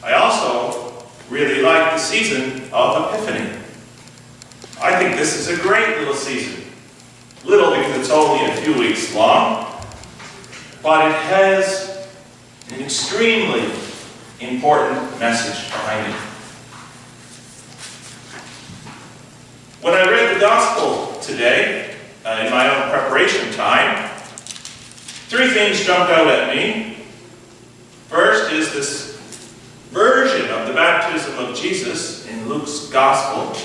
I also really like the season of Epiphany. I think this is a great little season. Little because it's only a few weeks long, but it has an extremely important message behind it. When I read the Gospel today, in my own preparation time, three things jumped out at me. First is this version of the baptism of Jesus in Luke's Gospel.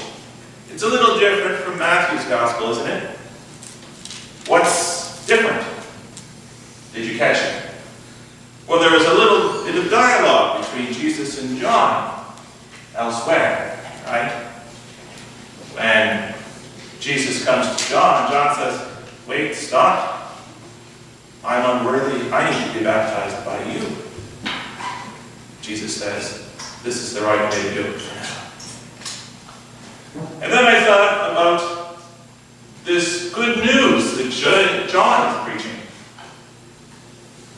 It's a little different from Matthew's Gospel, isn't it? What's different? Did you catch it? Well, there was a little bit of dialogue between Jesus and John elsewhere, right? When Jesus comes to John, John says, "Wait, stop. I'm unworthy. I need to be baptized by you." Jesus says, "This is the right way to do it for now." And then I thought about this good news that John is preaching.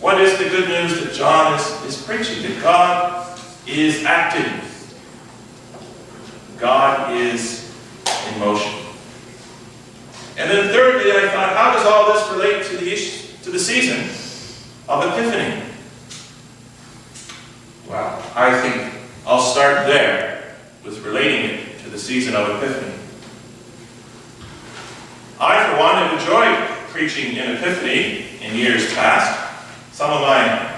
What is the good news that John is preaching? That God is active. God is in motion. And then thirdly, I thought, how does all this relate to the season of Epiphany? Well, I think I'll start there with relating it to the season of Epiphany. I, for one, have enjoyed preaching in Epiphany in years past. Some of my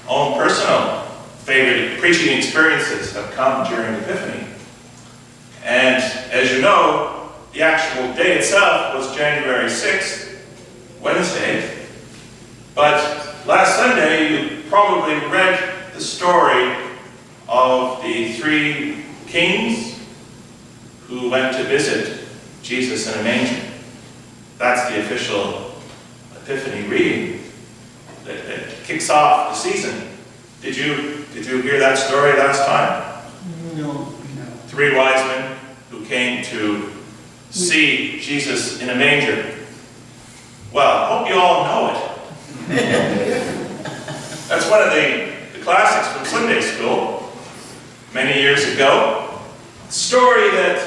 own personal favorite preaching experiences have come during Epiphany. And as you know, the actual day itself was January 6th, Wednesday. But last Sunday, you probably read the story of the three kings who went to visit Jesus in a manger. That's the official Epiphany reading that kicks off the season. Did you hear that story last time? No. Three wise men who came to see Jesus in a manger. Well, I hope you all know it. That's one of the classics from Sunday school many years ago. A story that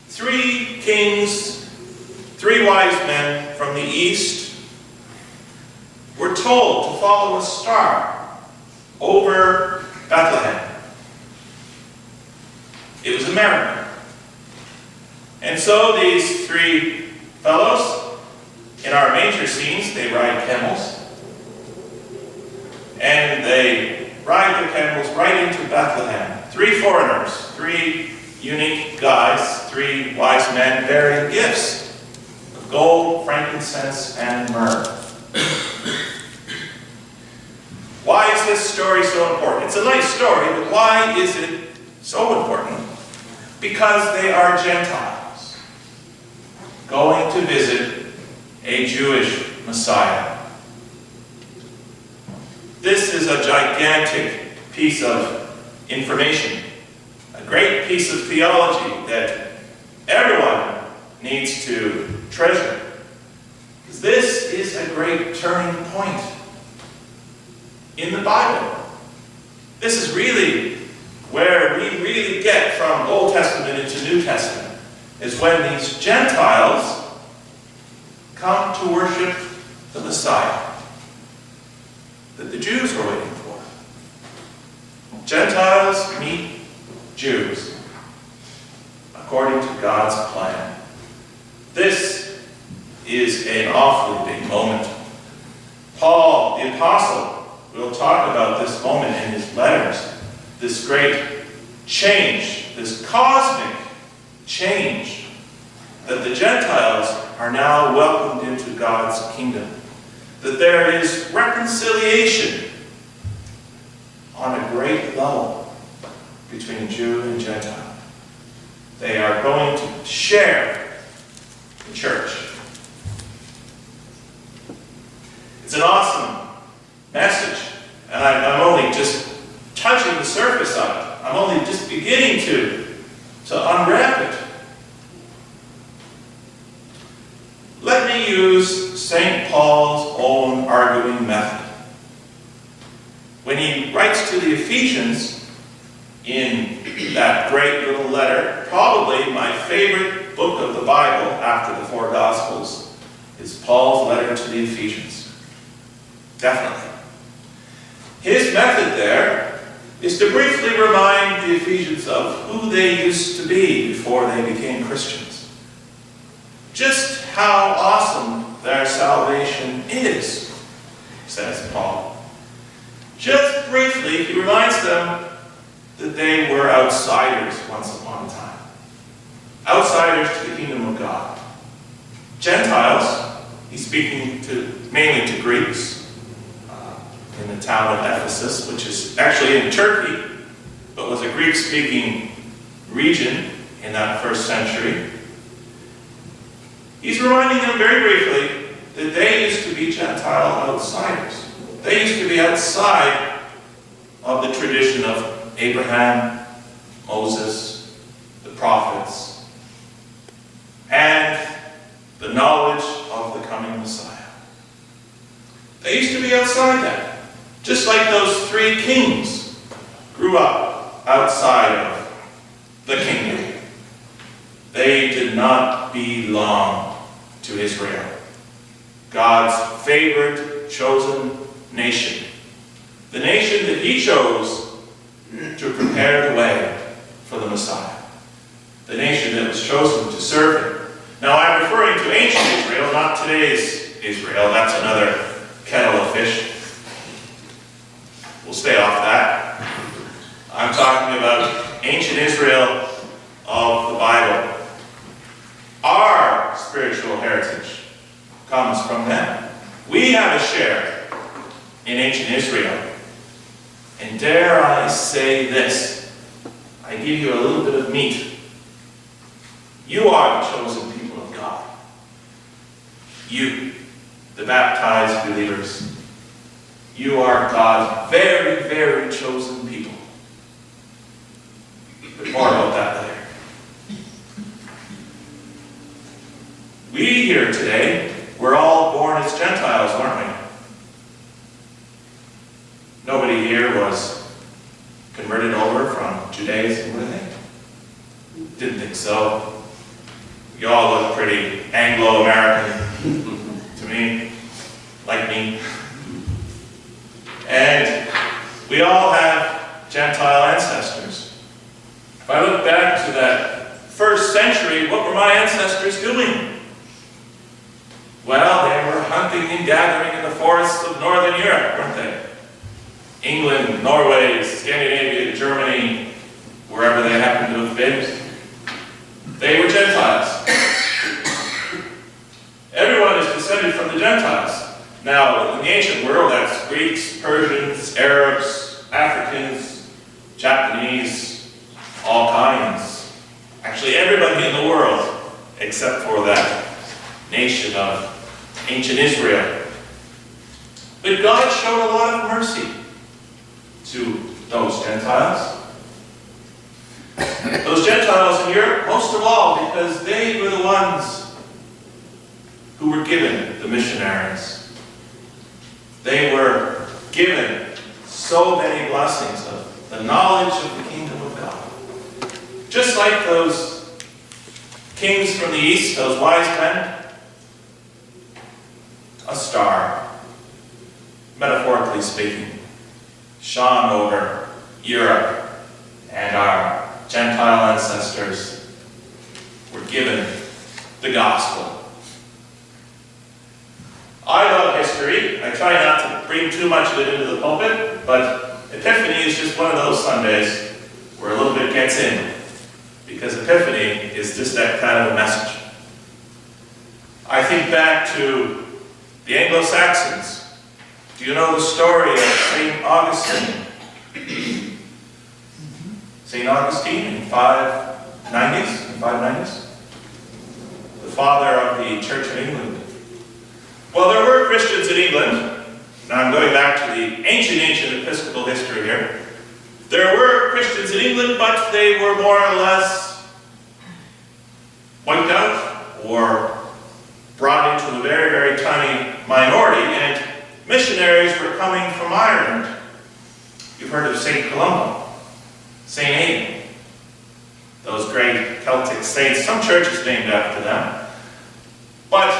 three kings, three wise men from the east were told to follow a star over Bethlehem. It was a miracle. And so these three fellows, in our manger scenes, they ride camels. And they ride the camels right into Bethlehem. Three foreigners, three unique guys, three wise men bearing gifts of gold, frankincense, and myrrh. Why is this story so important? It's a nice story, but why is it so important? Because they are Gentiles going to visit a Jewish Messiah. This is a gigantic piece of information, a great piece of theology that everyone needs to treasure. Because this is a great turning point in the Bible. This is really where we really get from Old Testament into New Testament, is when these Gentiles come to worship the Messiah that the Jews were waiting for. Gentiles meet Jews according to God's plan. This is an awfully big moment. Paul, the apostle, will talk about this moment in his letters. This great change, this cosmic change, that the Gentiles are now welcomed into God's kingdom. That there is reconciliation on a great level between Jew and Gentile. They are going to share the church. It's an awesome message, and I'm only just touching the surface of it. I'm only just beginning to unwrap it. Let me use St. Paul's own arguing method. When he writes to the Ephesians, in that great little letter. Probably my favorite book of the Bible after the four Gospels is Paul's letter to the Ephesians. Definitely. His method there is to briefly remind the Ephesians of who they used to be before they became Christians. Just how awesome their salvation is, says Paul. Just briefly, he reminds them that they were outsiders once upon a time. Outsiders to the kingdom of God. Gentiles, he's speaking mainly to Greeks in the town of Ephesus, which is actually in Turkey, but was a Greek-speaking region in that first century. He's reminding them very briefly that they used to be Gentile outsiders. They used to be outside of the tradition of Abraham, Moses, the prophets, and the knowledge of the coming Messiah. They used to be outside that. Just like those three kings grew up outside of the kingdom. They did not belong to Israel, God's favored, chosen nation. The nation that he chose to prepare the way for the Messiah. The nation that was chosen to serve him. Now I'm referring to ancient Israel, not today's Israel. That's another kettle of fish. We'll stay off that. I'm talking about ancient Israel of the Bible. Our spiritual heritage comes from them. We have a share in ancient Israel. And dare I say this, I give you a little bit of meat. You are the chosen people of God. You, the baptized believers. You are God's very, very chosen people. But more about that later. We here today, we're all born as Gentiles, aren't we? Nobody here was converted over from Judaism, were they? Didn't think so. You all look pretty Anglo-American to me, like me. And we all have Gentile ancestors. If I look back to that first century, what were my ancestors doing? Well, they were hunting and gathering in the forests of northern Europe, weren't they? England, Norway, Scandinavia, Germany, wherever they happened to have been. They were Gentiles. Everyone is descended from the Gentiles. Now, in the ancient world, that's Greeks, Persians, Arabs, Africans, Japanese, all kinds. Actually, everybody in the world, except for that nation of ancient Israel. But God showed a lot of mercy to those Gentiles. Those Gentiles in Europe, most of all, because they were the ones who were given the missionaries. They were given so many blessings of the knowledge of the kingdom of God. Just like those kings from the east, those wise men, a star, metaphorically speaking, shone over Europe, and our Gentile ancestors were given the gospel. I love history. I try not to bring too much of it into the pulpit, but Epiphany is just one of those Sundays where a little bit gets in, because Epiphany is just that kind of a message. I think back to the Anglo-Saxons. Do you know the story of St. Augustine? St. Augustine in 590s? The father of the Church of England. Well, there were Christians in England. Now I'm going back to the ancient Episcopal history here. There were Christians in England, but they were more or less wiped out or brought into a very, very tiny minority, and missionaries were coming from Ireland. You've heard of St. Columba. St. Aidan. Those great Celtic saints, some churches named after them. But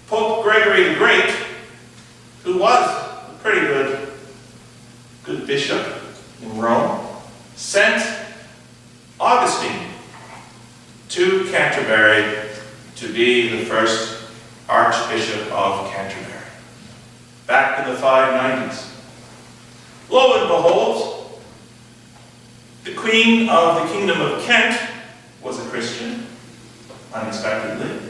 Pope Gregory the Great, who was a pretty good bishop in Rome, sent Augustine to Canterbury to be the first Archbishop of Canterbury, back in the 590s. Lo and behold, the Queen of the Kingdom of Kent was a Christian, unexpectedly.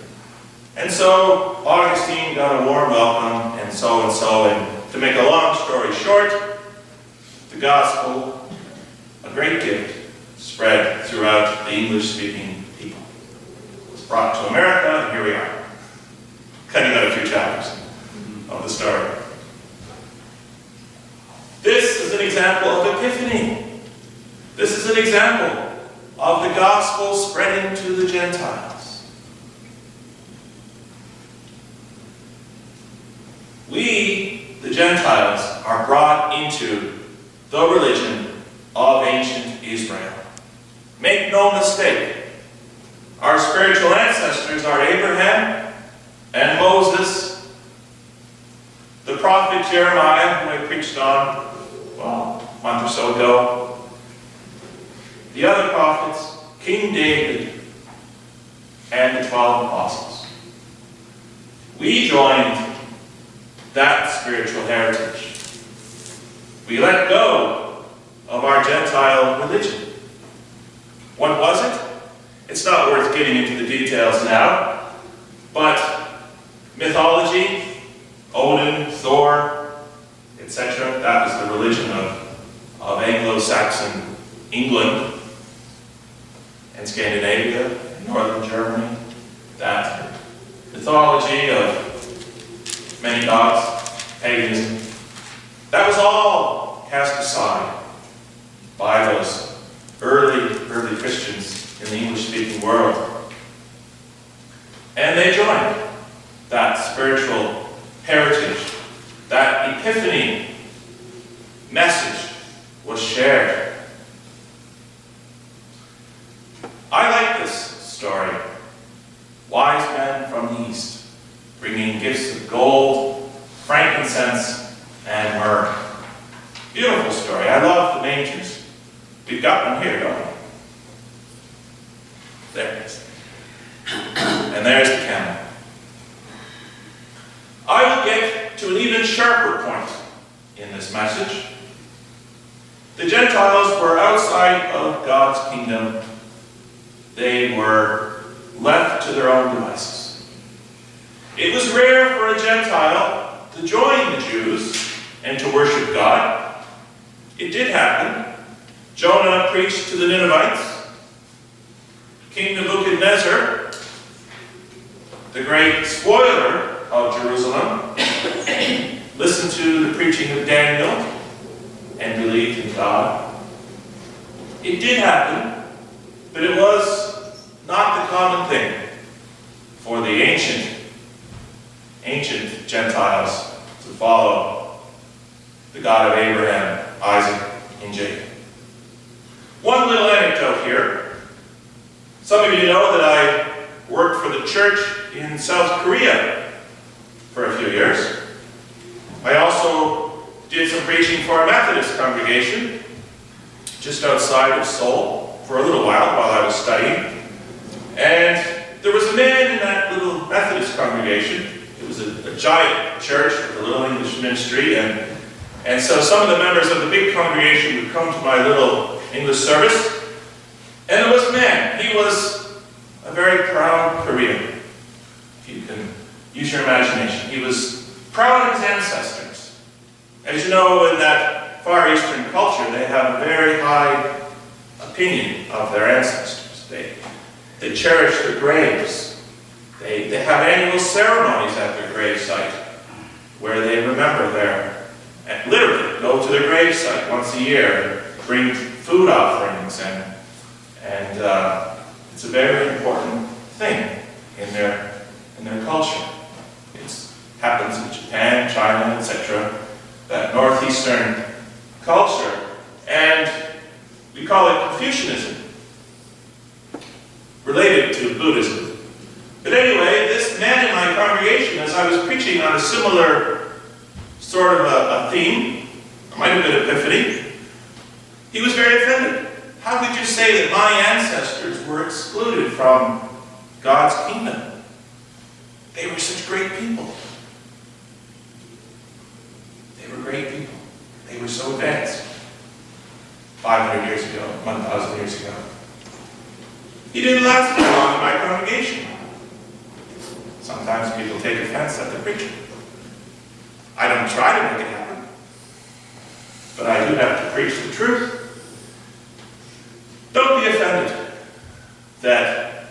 And so Augustine got a warm welcome, and so, and to make a long story short, the gospel, a great gift, spread throughout the English-speaking people. It was brought to America, and here we are, cutting out a few chapters of the story. This is an example of Epiphany. This is an example of the gospel spreading to the Gentiles. We, the Gentiles, are brought into the religion of ancient Israel. Make no mistake, our spiritual ancestors are Abraham and Moses, the prophet Jeremiah, who I preached on, a month or so ago, the other prophets, King David, and the 12 apostles. We joined that spiritual heritage. We let go of our Gentile religion. What was it? It's not worth getting into the details now, but mythology, Odin, Thor, etc., that was the religion of Anglo-Saxon England and Scandinavia and northern Germany. That mythology of many gods, paganism, that was all cast aside by those early Christians in the English-speaking world. And they joined that spiritual heritage. That Epiphany message was shared. I like this story. Wise men from the east, bringing gifts of gold, frankincense, and myrrh. Beautiful story. I love the mangers. We've got one here, don't we? There it is. And there's the camel. I will get to an even sharper point in this message. The Gentiles were outside of God's kingdom. They were left to their own devices. It was rare for a Gentile to join the Jews and to worship God. It did happen. Jonah preached to the Ninevites. King Nebuchadnezzar, the great spoiler of Jerusalem, listened to the preaching of Daniel and believed in God. It did happen, but it was not the common thing for the ancient Gentiles to follow the God of Abraham, Isaac, and Jacob. One little anecdote here. Some of you know that I worked for the church in South Korea for a few years. I also did some preaching for a Methodist congregation just outside of Seoul for a little while I was studying. And there was a man in that little Methodist congregation. It was a giant church with a little English ministry, and so some of the members of the big congregation would come to my little English service. And there was a man. He was a very proud Korean, if you can use your imagination. He was proud of his ancestors. As you know, in that Far Eastern culture, they have a very high opinion of their ancestors. They cherish their graves. They have annual ceremonies at their gravesite where they remember and literally go to their gravesite once a year and bring food offerings, and it's a very important thing in their culture. It happens in Japan, China, etc. That northeastern culture, and we call it Confucianism, related to Buddhism. But anyway, this man in my congregation, as I was preaching on a similar sort of a theme, it might have been Epiphany, he was very offended. How could you say that my ancestors were excluded from God's kingdom? They were such great people. They were great people. They were so advanced. 500 years ago, 1,000 years ago. He didn't last very long in my congregation. Sometimes people take offense at the preacher. I don't try to make it happen. But I do have to preach the truth. Don't be offended that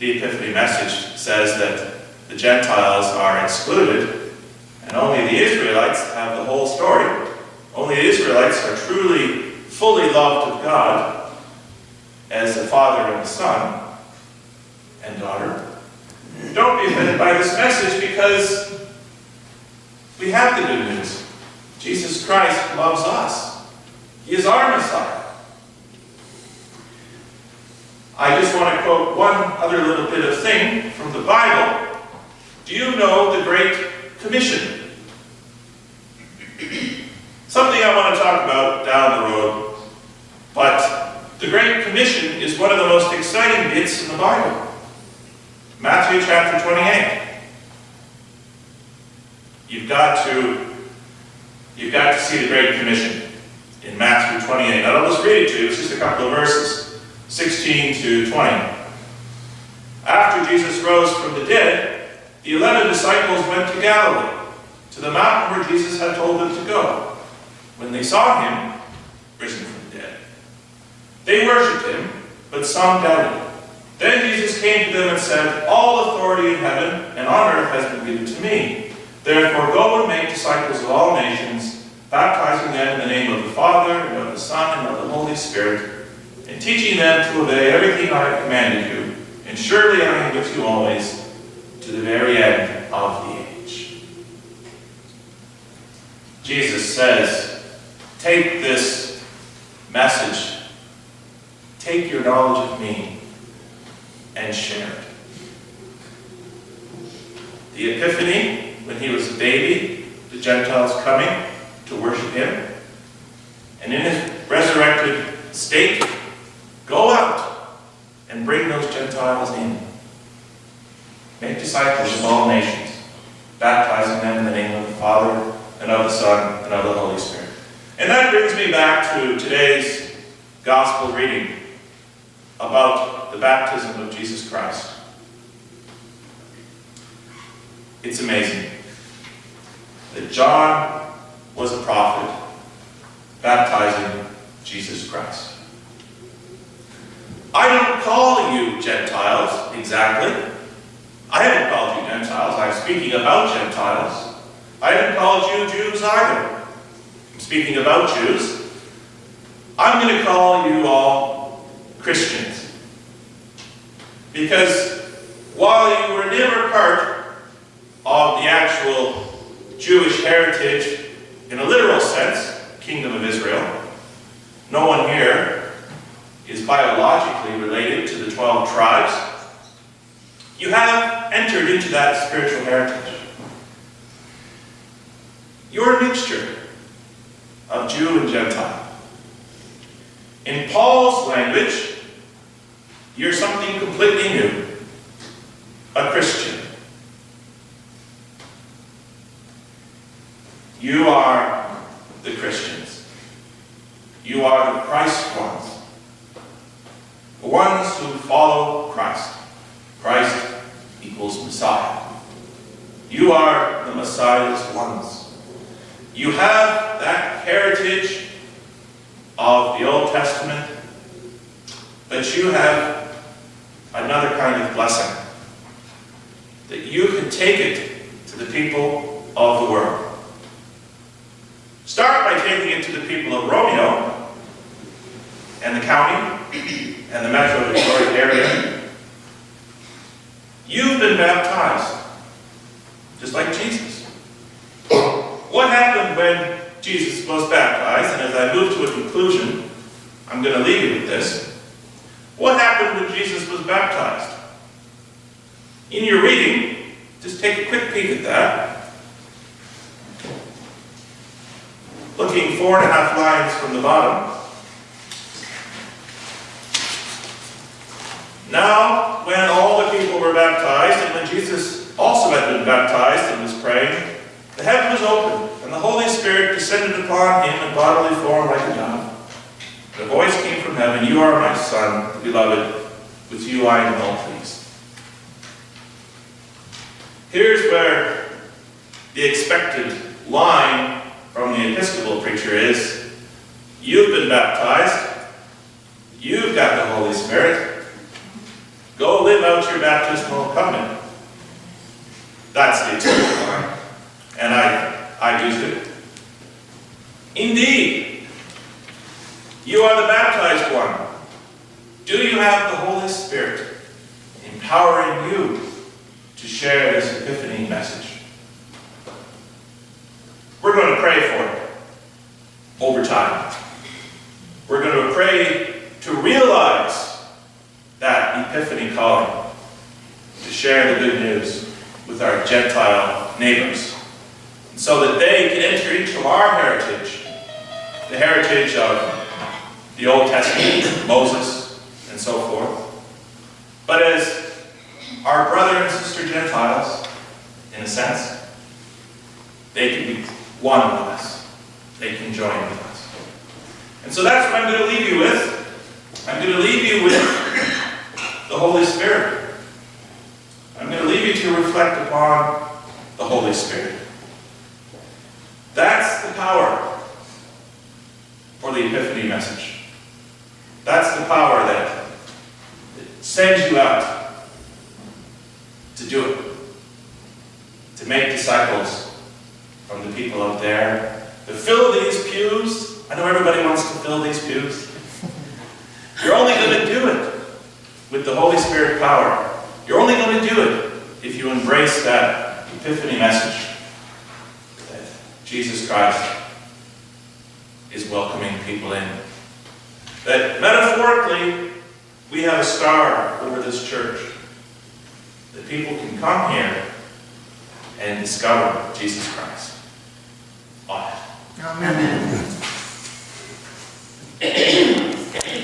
the Epiphany message says that the Gentiles are excluded and only the Israelites have the whole story. Only the Israelites are truly, fully loved of God as the Father and the Son and daughter. Don't be offended by this message because we have the good news. Jesus Christ loves us. He is our Messiah. I just want to quote one other little bit of thing from the Bible. Do you know the Great Commission? Something I want to talk about down the road. But the Great Commission is one of the most exciting bits in the Bible. Matthew chapter 28. You've got to see the Great Commission in Matthew 28. Now, I'll just read it to you. It's just a couple of verses, 16 to 20. After Jesus rose from the dead, the 11 disciples went to Galilee, to the mountain where Jesus had told them to go. When they saw him, risen from the dead, they worshipped him, but some doubted. Then Jesus came to them and said, "All authority in heaven and on earth has been given to me. Therefore go and make disciples of all nations, baptizing them in the name of the Father, and of the Son, and of the Holy Spirit, and teaching them to obey everything I have commanded you. And surely I am with you always, to the very end of the age." Jesus says, take this message, take your knowledge of me, and share it. The Epiphany, when he was a baby, the Gentiles coming to worship him, and in his resurrected state, go out and bring those Gentiles in. Make disciples of all nations, baptizing them in the name of the Father, and of the Son, and of the Holy Spirit. And that brings me back to today's gospel reading about the baptism of Jesus Christ. It's amazing that John was a prophet baptizing Jesus Christ. I don't call you Gentiles exactly. I haven't called you Gentiles. I'm speaking about Gentiles. I haven't called you Jews either. I'm speaking about Jews. I'm going to call you all Christians. Because while you were never part of the actual Jewish heritage in a literal sense, Kingdom of Israel, no one here is biologically related to the 12 tribes, you have entered into that spiritual heritage. You're a mixture of Jew and Gentile. In Paul's language, you're something completely new, a Christian. You are the Christians. You are the Christ ones. The ones who follow Christ. Christ equals Messiah. You are the Messiah's ones. You have that heritage of the Old Testament, but you have another kind of blessing, that you can take it to the people of the world. Start by taking it to the people of Romeo and the county and the Metro Detroit area. You've been baptized, just like Jesus. What happened when Jesus was baptized, and as I move to a conclusion, I'm going to leave you with this. What happened when Jesus was baptized? In your reading, just take a quick peek at that. Looking 4.5 lines from the bottom. Now, when all the people were baptized, and when Jesus also had been baptized and was praying, the heaven was opened, and the Holy Spirit descended upon him in bodily form like a dove. And a voice came from heaven, "You are my Son, the beloved. With you I am well pleased." Here's where the expected line from the Episcopal preacher is, you've been baptized, you've got the Holy Spirit, go live out your baptismal covenant. That's the expected line. And I used it. Indeed, you are the baptized one. Do you have the Holy Spirit empowering you to share this Epiphany message? We're going to pray for it over time. We're going to pray to realize that Epiphany calling, to share the good news with our Gentile neighbors, so that they can enter into our heritage, the heritage of the Old Testament, Moses, and so forth. But as our brother and sister Gentiles, in a sense, they can be one with us. They can join with us. And so that's what I'm going to leave you with. I'm going to leave you with the Holy Spirit. I'm going to leave you to reflect upon the Holy Spirit. That's the power for the Epiphany message. That's the power that sends you out to do it. To make disciples from the people out there. To fill these pews. I know everybody wants to fill these pews. You're only going to do it with the Holy Spirit power. You're only going to do it if you embrace that Epiphany message. Jesus Christ is welcoming people in. That metaphorically, we have a star over this church. That people can come here and discover Jesus Christ on it. Amen.